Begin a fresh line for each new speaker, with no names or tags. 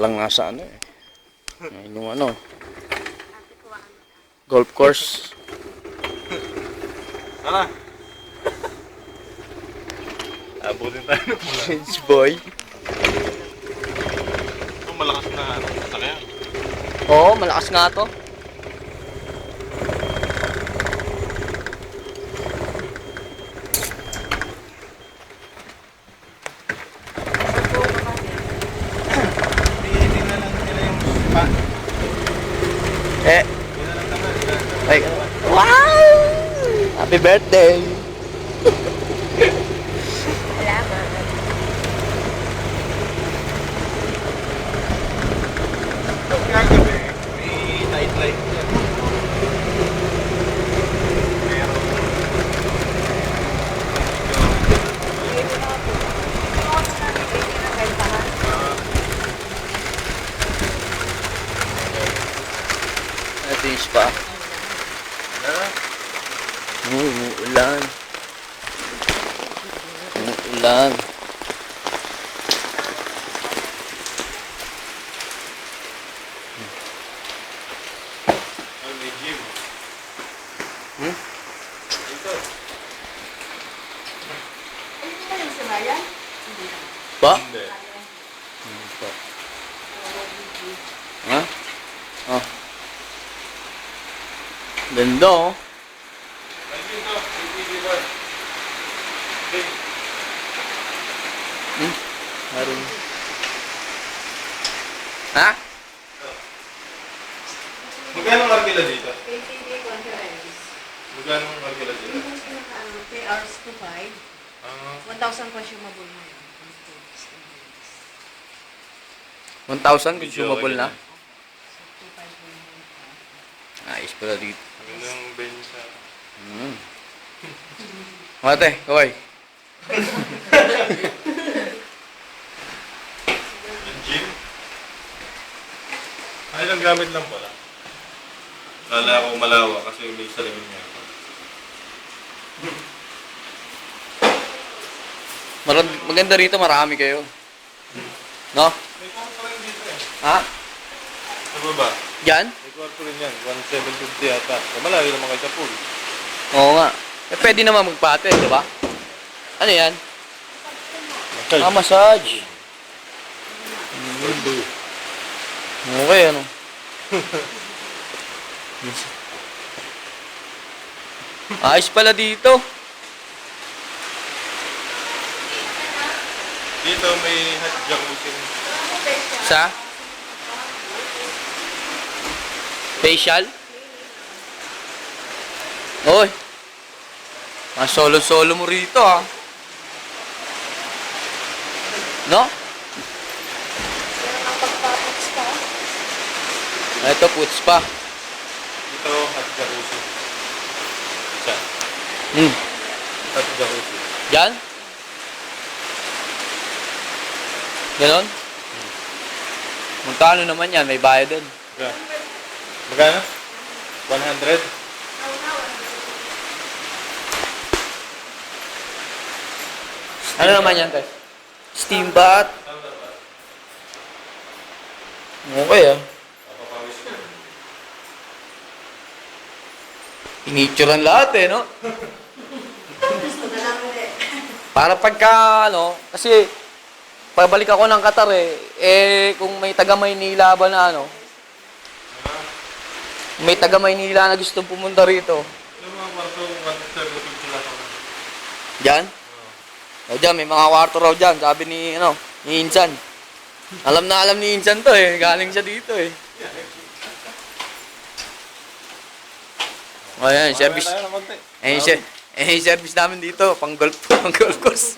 lang nasa ano eh. Ayun yung ano. Golf course.
Tara. Abutin tayo ng mula.
Change boy.
Ito malakas na sasakyan.
Oo, malakas nga to.
Tingnan lang nila yung pa.
Eh,
Tingnan lang naman.
ay, wow! Happy birthday!
Salamat.
Kagabi, may night light yan. Pero,
Ito yung spa. Umuulan. Umuulan.
may gym.
Hmm?
Ito.
Hindi ba yung sanayan? Hindi.
Ba?
Hindi.
Ba? Ha? Oh. Ganda oh.
Nandito, TV ba?
Meron. Ha?
Magkano ang arkila dito?
KTV conference.
Magkano ang arkila dito?
3 hours to 5. 1,000 consumable na yun.
1,000 consumable na?
So, 2,500.
Ayos pala dito.
Ang ganda ng bench sa...
Mate, kaway.
Yung gym? Ay, lang gamit lang pala. Kala ko malawa kasi may salamin niya ako.
Maganda rito, marami kayo. No?
May kwarto rin dito eh.
Ha?
Ano ba?
Diyan?
May kwarto rin yan. 1,750 yata. Malayo naman kayo sa pool.
Oo nga. Eh, pwede naman magpate, di ba? Ano yan? Ah, massage. Okay, ano? Ayos pala dito.
Dito may hot jacuzzi.
Sa? Facial? Oy. Mga solo-solo mo rito, ah. No? Ito, puts pa.
Dito hot jacuzzi. Isa. Hot jacuzzi.
Yan? Ganon? Magkano naman yan? May bayad din.
Magkano? 100?
Ano naman yan, Tess? Steam bath. Okay, ah.
Papapawis ko.
Inicturan lahat, eh, no? Para pagka, ano, kasi, pabalik ako ng Qatar, kung may taga Maynila ba na, ano, may taga Maynila na gustong pumunta rito.
Yung mga kwarto, 1,750 lang ako.
Diyan? O dyan, may mga kwarto raw dyan, sabi ni, ano, ni Insan. Alam na alam ni Insan to, galing siya dito, O yan, service.
Tayo na konti.
Yung service namin dito, pang golf course.